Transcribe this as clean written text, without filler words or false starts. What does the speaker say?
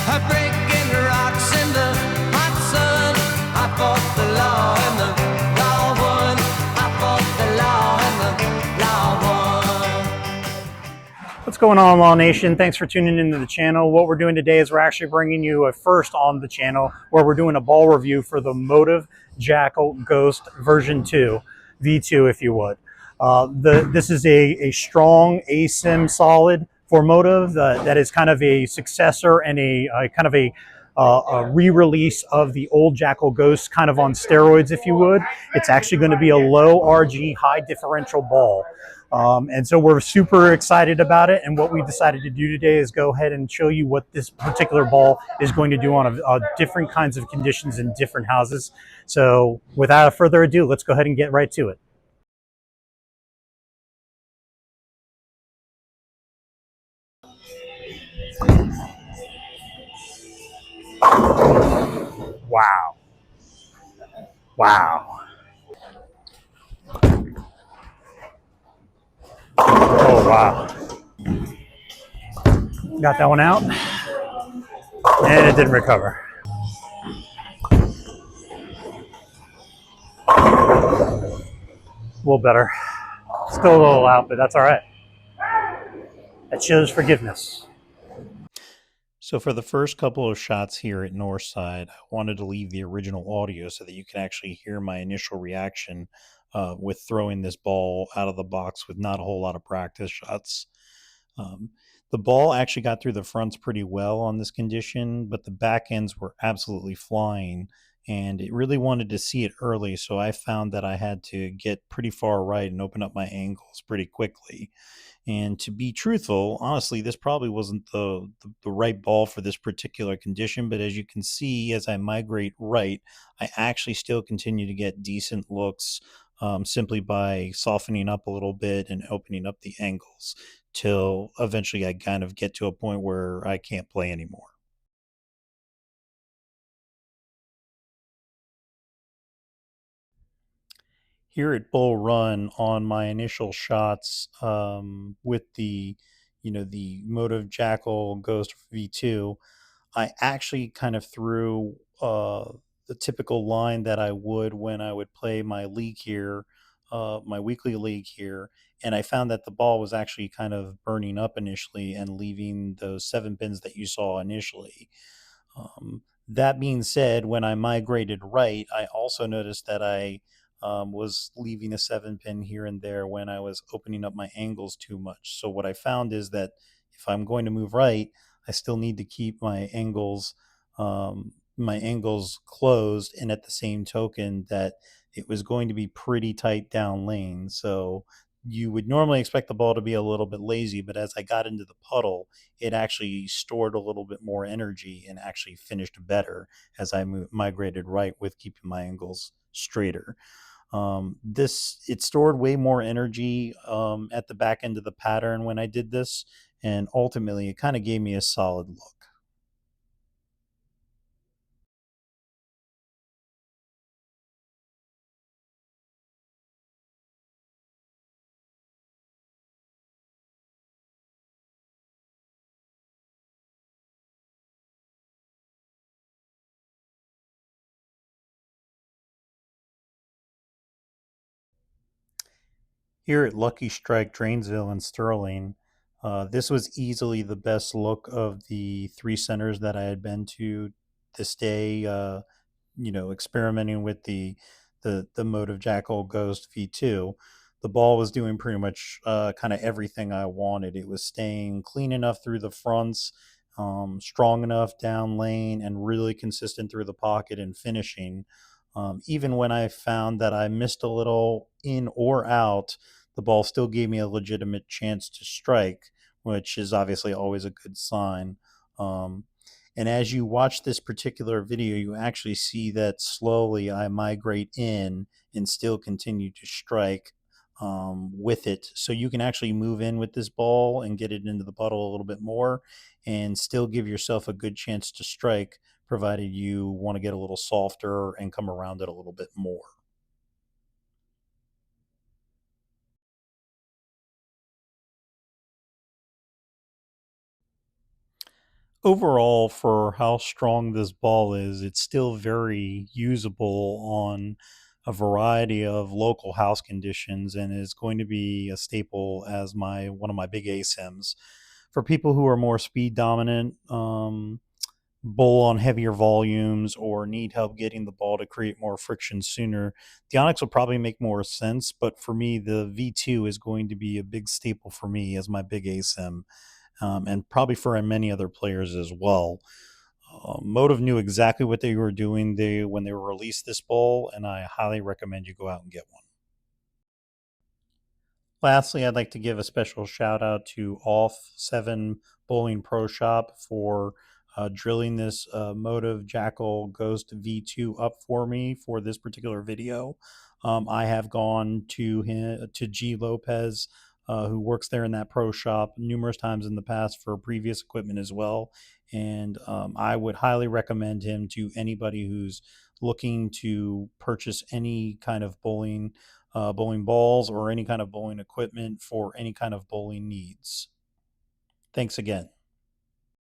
breaking rocks in the hot sun. I fought the law and the law won. I fought the law and the law won. What's going on, Law Nation? Thanks for tuning into the channel. What we're doing today is we're actually bringing you a first on the channel where we're doing a ball review for the Motiv Jackal Ghost version 2, V2 if you would. This is a strong ASIM solid for Motiv that is kind of a successor and a kind of a re-release of the old Jackal Ghost, kind of on steroids if you would. It's actually going to be a low RG, high differential ball. And so we're super excited about it. And what we decided to do today is go ahead and show you what this particular ball is going to do on a different kinds of conditions in different houses. So without further ado, let's go ahead and get right to it. Wow. Wow. Oh, wow. Got that one out. And it didn't recover. A little better. Still a little out, but that's all right. That shows forgiveness. So for the first couple of shots here at Northside, I wanted to leave the original audio so that you can actually hear my initial reaction with throwing this ball out of the box with not a whole lot of practice shots. The ball actually got through the fronts pretty well on this condition, but the back ends were absolutely flying, and it really wanted to see it early, so I found that I had to get pretty far right and open up my angles pretty quickly. And to be truthful, honestly, this probably wasn't the right ball for this particular condition. But as you can see, as I migrate right, I actually still continue to get decent looks simply by softening up a little bit and opening up the angles till eventually I kind of get to a point where I can't play anymore. Here at Bull Run, on my initial shots with the Motiv Jackal Ghost V2, I actually kind of threw the typical line that I would when I would play my league here, my weekly league here, and I found that the ball was actually kind of burning up initially and leaving those 7 pins that you saw initially. That being said, when I migrated right, I also noticed that I was leaving a 7 pin here and there when I was opening up my angles too much. So what I found is that if I'm going to move right, I still need to keep my angles closed, and at the same token that it was going to be pretty tight down lane. So you would normally expect the ball to be a little bit lazy, but as I got into the puddle, it actually stored a little bit more energy and actually finished better as I migrated right with keeping my angles straighter. It stored way more energy at the back end of the pattern when I did this, and ultimately it kind of gave me a solid look. Here at Lucky Strike Dranesville in Sterling, this was easily the best look of the 3 centers that I had been to this day. Experimenting with the Motiv Jackal Ghost V2, the ball was doing pretty much kind of everything I wanted. It was staying clean enough through the fronts, strong enough down lane, and really consistent through the pocket and finishing. Even when I found that I missed a little in or out, the ball still gave me a legitimate chance to strike, which is obviously always a good sign. Um, and as you watch this particular video, you actually see that slowly I migrate in and still continue to strike with it. So you can actually move in with this ball and get it into the puddle a little bit more and still give yourself a good chance to strike, provided you want to get a little softer and come around it a little bit more. Overall, for how strong this ball is, it's still very usable on a variety of local house conditions and is going to be a staple as my one of my big ASIMs. For people who are more speed dominant, bowl on heavier volumes, or need help getting the ball to create more friction sooner, the Onyx will probably make more sense. But for me, the V2 is going to be a big staple for me as my big ASIM, and probably for many other players as well. Motive knew exactly what they were doing when they released this ball, and I highly recommend you go out and get one. Lastly, I'd like to give a special shout out to Off 7 Bowling Pro Shop for drilling this Motive Jackal Ghost V2 up for me for this particular video. I have gone to G Lopez, who works there in that pro shop, numerous times in the past for previous equipment as well, and I would highly recommend him to anybody who's looking to purchase any kind of bowling balls, or any kind of bowling equipment for any kind of bowling needs. Thanks again.